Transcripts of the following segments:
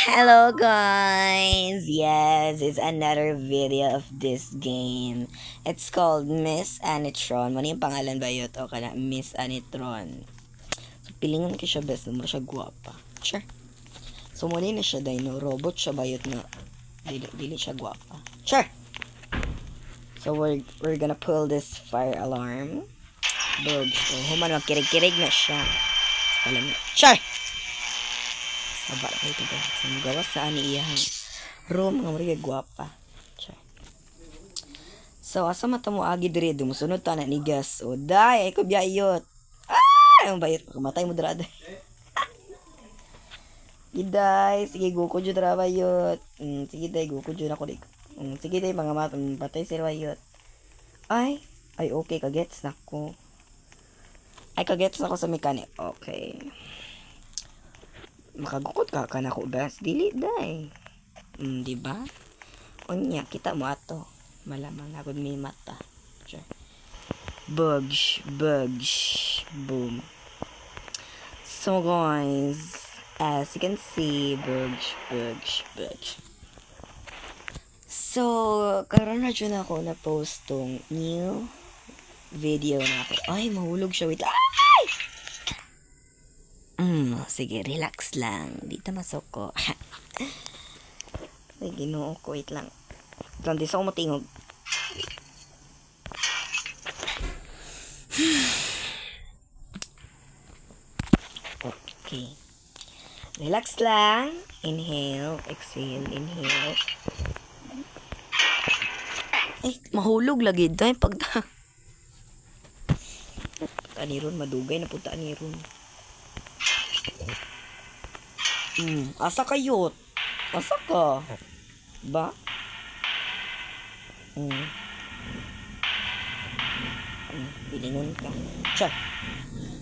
Hello guys! Yes, it's another video of this game. It's called Miss Anitron. Ano yung pangalan ba yun? O ka na, Miss Anitron. So, pilingan ko siya best na siya guwapa. Sure. So, muli na siya dahil no, robot siya ba yun na dili siya guwapa. Sure. So, we're gonna pull this fire alarm. Bug. So, human magkirig-kirig na siya. Alam mo. Sure! Sabar kayo ito guys. So, magawa saan iyang room nga mariga guwapa. So, asa mata mo agi dire dumusunod ta na ni gas. O day, ay ko biyayot. Ang bayot kamatay mo drada. Giday, sige guko jud ra bayot. Sige day guko jud ako dik. Sige day mga patay sila bayot. Ay okay kagets nako. Ay kagets ako sa mechanic. Okay. Makagukot ka kanako gas dili day. Di ba? Unya kita mo ato. Malamang ako may mata. Sure. Bugs. Boom. So guys, as you can see, bugs. So, karon na dyan ako na post tong new video na ako. Ay, mahulog siya. Wait. Ay! Sige, relax lang. Dito masoko. Ay, ginoo ko. Wait lang. Lang, di sa ako matingog. Okay. Relax lang. Inhale, exhale, inhale. Ay, mahulog lagi. Dahil pagda. Aniron, madugay na punta aniron. Asa kayo? Asa ka? Ba? Bilingon ka. Sure.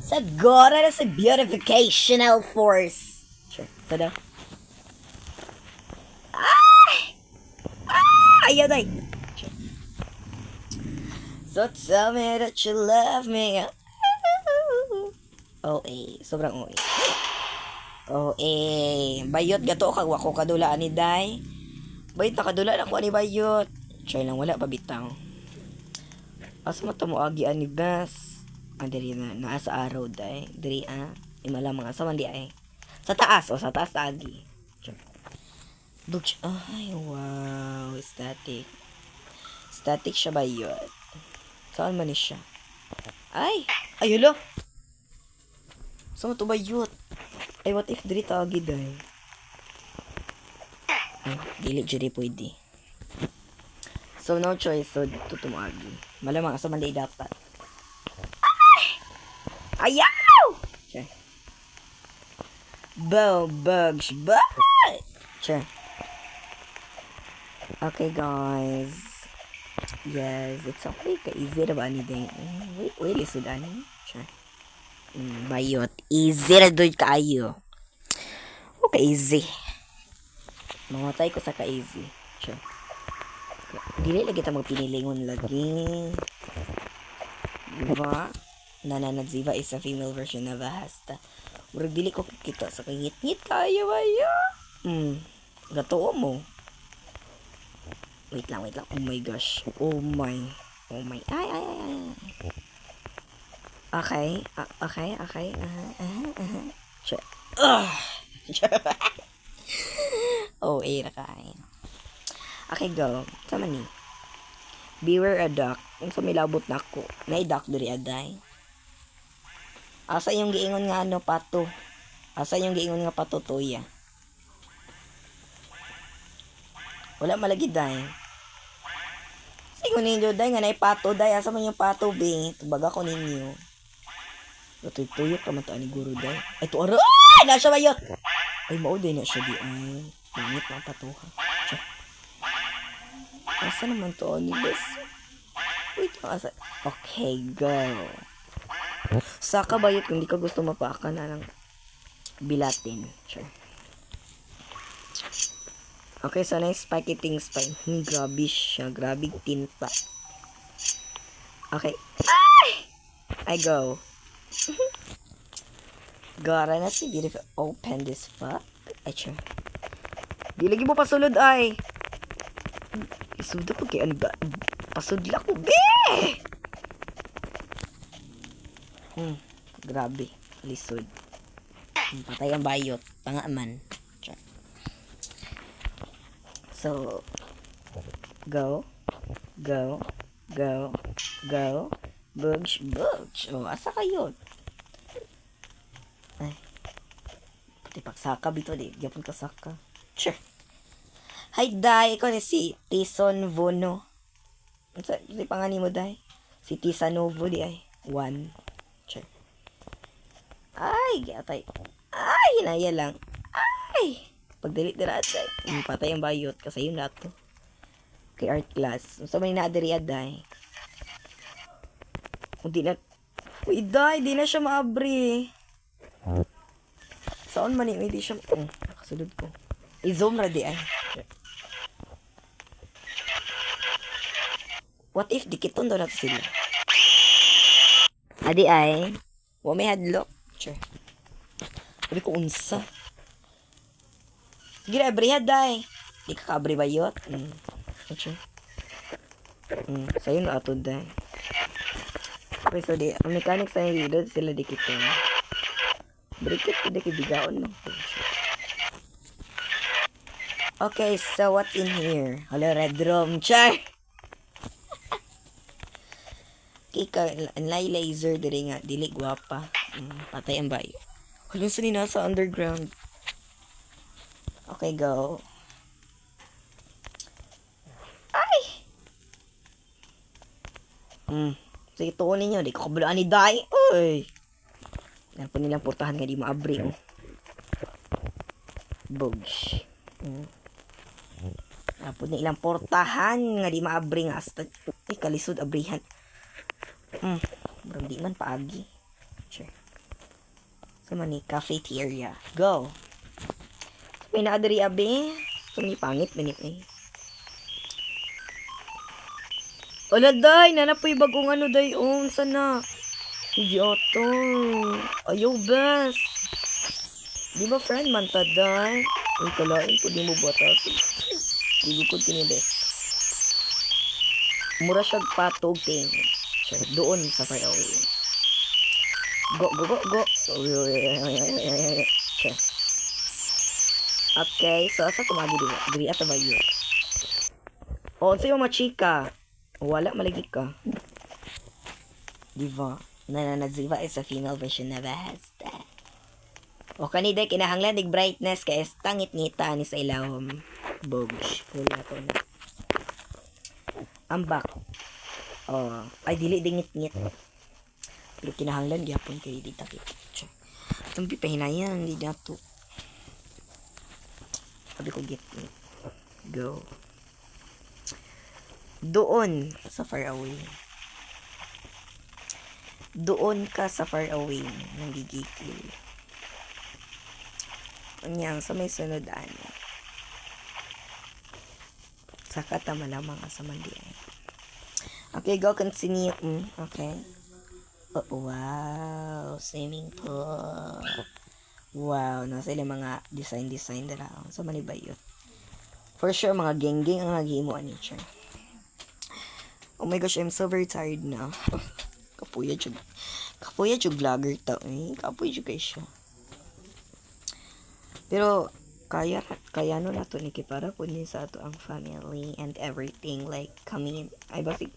Sagora na sa beautificational force. Sure. Sada. Ayaw day. Sure. So tell me that you love me. Sobrang OA. Bayot gato kag wako kadulaan ni day. Bayot nakadulaan ako ani bayot. Try lang wala pabitaw. Asa mo mo agi ani gas. Diri na naa sa araw day. Diri imala mga sa mandi ay. Sa taas sa taas agi. Butch. Ay wow, static. Static siya bayot. Saan man ni siya? Ay, ayulo. Sa mo to bayot. Ay, what if diri tagi day? Dili jud pwede. So no choice, so tutumagi. Malamang asa man dapat. Ayaw! Okay. Bugs. Sure. Okay guys. Yes, it's okay. Ka-easy na ba ni day? Wait, lisod ani? Sure. Bayot. Easy na doon kaayo. Okay, easy. Mamatay ko sa ka-easy. Sure. Dili lagi ta magpinilingon lagi. Diba? Nananadziva is a female version of a hasta. Murag dili ko kita sa kangit-ngit kayo ayo. Gato mo. Wait lang. Oh my gosh. Oh my. Ay. Okay. Sure. Na kain. Okay, go. Tama ni. Beware a duck. Kung sa milabot na ako. Na-duck diri aday. Asa yung giingon nga pato. Asa yung giingon nga pato toya. Wala malagi day. Sigo ninyo day nga pato day. Asa man yung pato be. Tubaga ko ninyo. Tuyok ka man to ani guru day. Ay to aray! Nasa bayot. Ay mauday na siya di ay. Pangit na pato ha. Asa naman to ni bes? Wait, asa? Okay, go. Saka bayot kung di ka gusto mapaka na ng bilatin. Sure. Okay, so nice spiky things pa. Grabe siya. Grabe tinta. Okay. I go. Gara na si beautiful. Open this fuck. Ay, sure. Di lagi mo pasulod ay. Isudo ko kay ano ba? Pasudla ko, be! Grabe. Lisod. Patay ang bayot. Pangaman. So, go. Go. Go. Go. Bugs. Bugs. Oh, asa kayo? Ay. Pati pagsaka bito di. Gyapon ka saka. Sure. Hi, Day. Ikaw na si Tison Vono. Di pangani mo, Day? Si Tisa Novo di ay. 1. Sure. Ay, gatay. Ay, hinaya lang. Ay. Pag-delete dira at patay ang bayot. Kasi yun na to. Kay art class. So, may na-adiri Day. Kung di na... Uy, Day. Di na siya maabri. Saan man eh? Di siya... nakasulod ko. I-zoom ra di ay. What if dikiton daw nato sila? Adi ay. Wa may hadlock. Sure. Sabi ko unsa. Sige na, abrihan day. Di ka ka-abri bayot. Sure. Sa'yo na ato day. Okay, so di, ang mechanics sa dito sila dikiton. Brikit ko di kibigaon lang. Okay, so what's in here? Hello, red room. Char! Kika, anlay laser diri nga. Dili gwapa. Patay ang bayo. Hello, saan nasa underground? Okay, go. Ay! Sige, tuunin nyo. Di ko kabalaan ni Day. Uy! Yan po nilang portahan nga di maabri. Bugs. Tapos na ilang portahan nga di maabri nga hasta kalisod abrihan. Parang di man paagi. Sure. So man ni cafeteria. Go. May naadari abi. So ni pangit minit eh. Wala day, nanapoy bagong ano day sana. Idioto. Ayaw bes. Di ba friend man ta day? Ang kalain po di mo batas. Digukod kini bes. Mura siya patog ting. Sure, doon sa far away. Go. Sure. Okay, so asa kumagi diri ato ba yun? O, sa'yo mga chika. Wala, malagi ka. Diva. Nananaziva is a female version na basta. O kanida, kinahanglan dig brightness kaya tangit-ngita ni sa ilawom. Bogs. Wala to na. Ambak. Oh, ay dili dingit-ngit. Pero kinahanglan gyapon kay di takit. Tumbi pahinayan di dato. Sabi ko get me. Go. Doon sa far away. Doon ka sa far away. Nanggigigil. Kanyang sa may sunod ano. Saka tama lamang sa mandian. Okay, go continue. Okay. Oh, wow. Swimming pool. Wow. Nasa ilang mga design na lang. So, mani ba yun? For sure, mga gengging ang nag-iimuan ni Char. Oh my gosh, I'm so very tired now. Kapuya yung vlogger to. Kapuya yung guys siya. Pero, kaya no na to ni para po din sa ato ang family and everything. Like, community.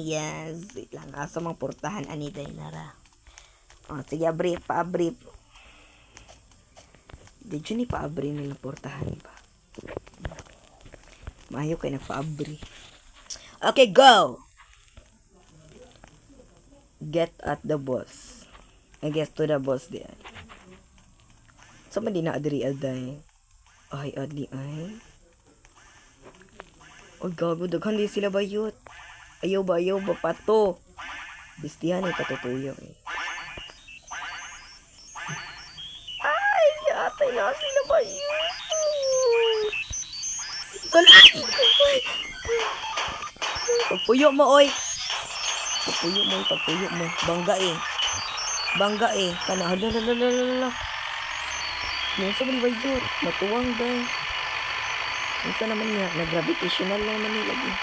Yes. Wait lang. Asa mang portahan aniday nara. Oh, sige, pa-abrip. Did you ni pa-abri nila portahan ba? Mayo kayo nagpa-abri. Okay, go! Get at the boss. I guess to the boss diyan. Sama di na adri aday. Ay, adi ay. Oh, gago. Daghan di sila bayot. Ayaw ba pato. Bistihan eh, patutuyo eh. Ay, atay na sila bayot. Pagpuyo mo, oy. Pagpuyo mo. Bangga eh. Kana, hala. Yung sa baliway yun, matuwang guys. Yung sa naman nga, nag-gravitational lang naman nila din.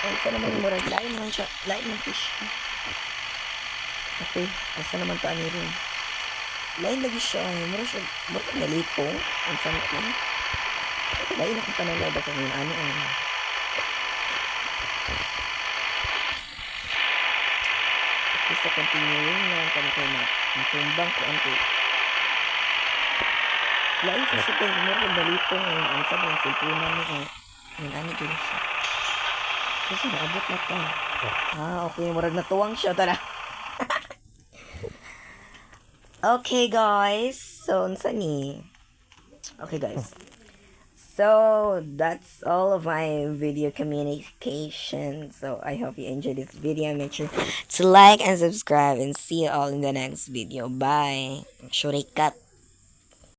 Yung sa naman yung murag, lain lang siya, lain lang fish. Okay, asa naman taan ni rin. Lain lagi siya, mura siya, mura nalipong. Ang sanat lang. Lain akong panalaw ba sa ngayon, ano. Gusto continuing na kami kayo na natumbang ko ang lain sa siya guys, mura nalipong ngayon. Ang sabi ng silpunan mo kung yung ano din siya. Kasi naabot na pa. Okay, murag natuwang siya, tara. Okay guys, so unsa ni? Okay guys. So that's all of my video communication. So I hope you enjoyed this video. Make sure to like and subscribe and see you all in the next video. Bye. Shurikat.